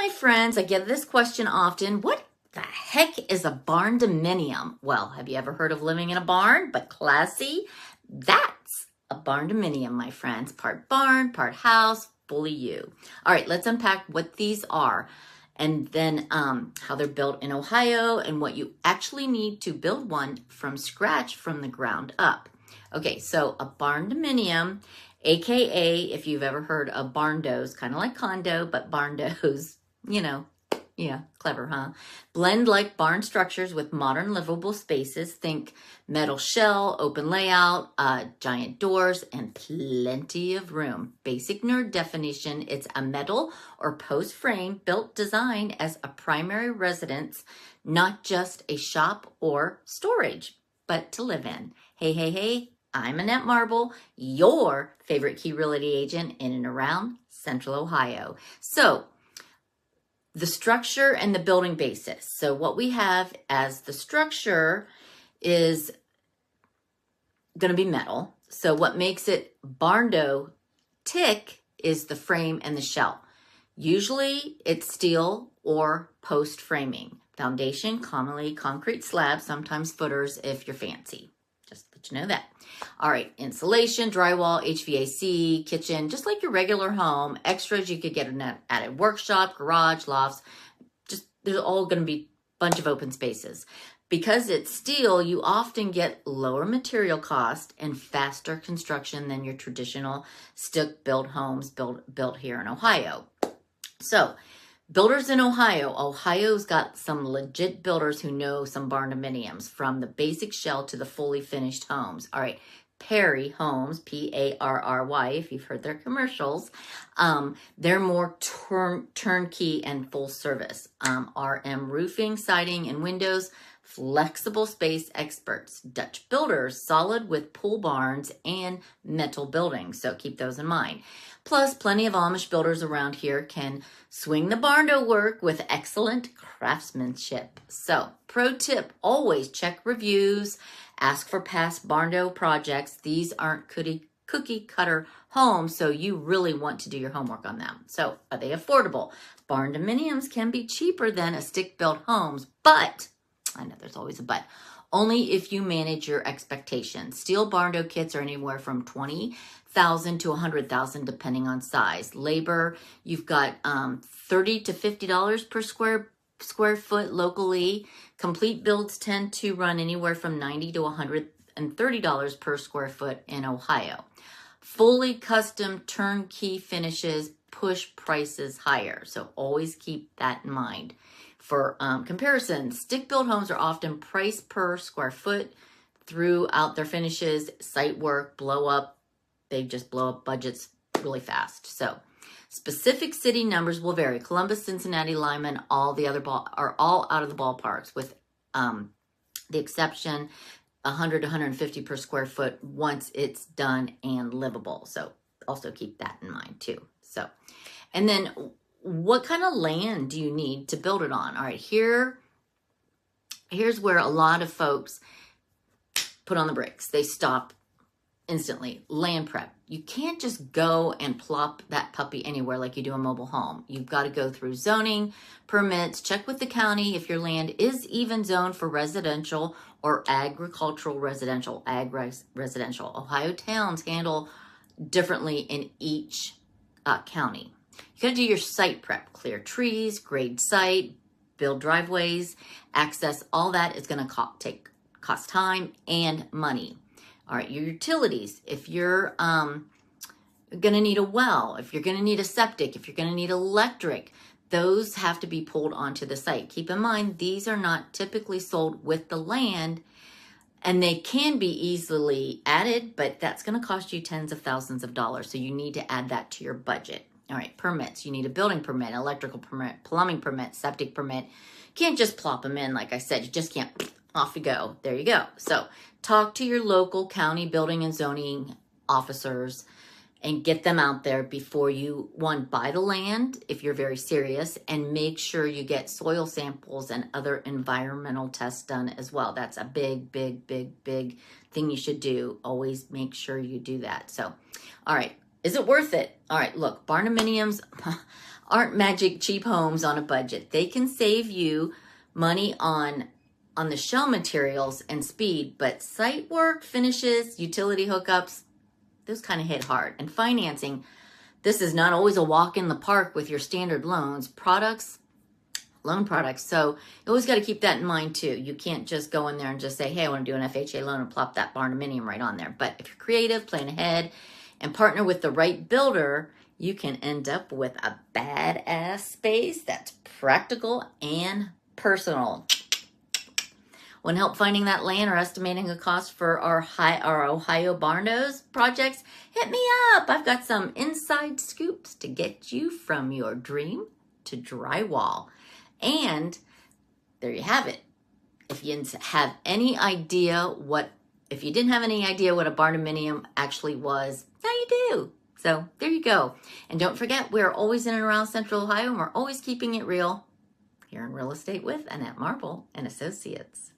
my friends, I get this question often. What the heck is a barndominium? Well, have you ever heard of living in a barn, but classy? That's a barndominium, my friends. Part barn, part house, fully you. All right, let's unpack what these are and then how they're built in Ohio and what you actually need to build one from scratch from the ground up. Okay, so a barndominium, AKA, if you've ever heard of Barndos, kind of like condo, but Barndos, yeah, clever, huh? Blend like barn structures with modern livable spaces. Think metal shell, open layout, giant doors, and plenty of room. Basic nerd definition, it's a metal or post frame built design as a primary residence, not just a shop or storage, but to live in. Hey, I'm Annette Marble, your favorite Key Realty agent in and around Central Ohio. So, the structure and the building basis. So what we have as the structure is going to be metal. So what makes it Barndo tick is the frame and the shell. Usually it's steel or post framing. Foundation, commonly concrete slabs, sometimes footers if you're fancy. Just let you know that. All right, insulation, drywall, HVAC, kitchen, just like your regular home. Extras, you could get an added workshop, garage, lofts. Just there's all going to be a bunch of open spaces. Because it's steel, you often get lower material cost and faster construction than your traditional stick-built homes built here in Ohio. So, builders in Ohio. Ohio's got some legit builders who know some barndominiums, from the basic shell to the fully finished homes. All right, Perry Homes, P-A-R-R-Y, if you've heard their commercials. They're more turnkey and full service. RM Roofing, Siding, and Windows, flexible space experts. Dutch builders, solid with pool barns and metal buildings, so keep those in mind. Plus, plenty of Amish builders around here can swing the Barndo work with excellent craftsmanship. So, pro tip, always check reviews, ask for past Barndo projects. These aren't cookie cutter homes, so you really want to do your homework on them. So, are they affordable? Barndominiums can be cheaper than a stick-built homes, but, I know there's always a but, only if you manage your expectations. Steel Barndo kits are anywhere from $20,000 to $100,000 depending on size. Labor, you've got $30 to $50 per square foot locally. Complete builds tend to run anywhere from $90 to $130 per square foot in Ohio. Fully custom turnkey finishes push prices higher, so always keep that in mind. For comparison, stick-built homes are often priced per square foot throughout their finishes. Site work, they just blow up budgets really fast. So, specific city numbers will vary. Columbus, Cincinnati, Lyman, all the other are all out of the ballparks, with the exception 100 to 150 per square foot once it's done and livable. So, also keep that in mind too. So, and then what kind of land do you need to build it on? All right, here's where a lot of folks put on the brakes. They stop instantly. Land prep. You can't just go and plop that puppy anywhere like you do a mobile home. You've got to go through zoning, permits, check with the county if your land is even zoned for residential or agricultural residential, residential. Ohio towns handle differently in each county. You got to do your site prep, clear trees, grade site, build driveways, access. All that is going to cost time and money. All right, your utilities. If you're going to need a well, if you're going to need a septic, if you're going to need electric, those have to be pulled onto the site. Keep in mind, these are not typically sold with the land, and they can be easily added, but that's going to cost you tens of thousands of dollars. So you need to add that to your budget. All right, permits. You need a building permit, electrical permit, plumbing permit, septic permit. You can't just plop them in, like I said. You just can't, off you go. There you go. So talk to your local county building and zoning officers and get them out there before you, one, buy the land if you're very serious, and make sure you get soil samples and other environmental tests done as well. That's a big thing you should do. Always make sure you do that. So, all right. Is it worth it? All right, look, barndominiums, aren't magic cheap homes on a budget. They can save you money on the shell materials and speed, but site work, finishes, utility hookups, those kind of hit hard. And financing, this is not always a walk in the park with your standard loan products. So you always got to keep that in mind too. You can't just go in there and just say, hey, I want to do an FHA loan and plop that Barndominium right on there. But if you're creative, plan ahead, and partner with the right builder, you can end up with a badass space that's practical and personal. Want help finding that land or estimating a cost for our Ohio Barndos projects? Hit me up. I've got some inside scoops to get you from your dream to drywall. And there you have it. If you have any idea if you didn't have any idea what a Barndominium actually was, now you do. So there you go. And don't forget, we're always in and around Central Ohio, and we're always keeping it real here in Real Estate with Annette Marble and Associates.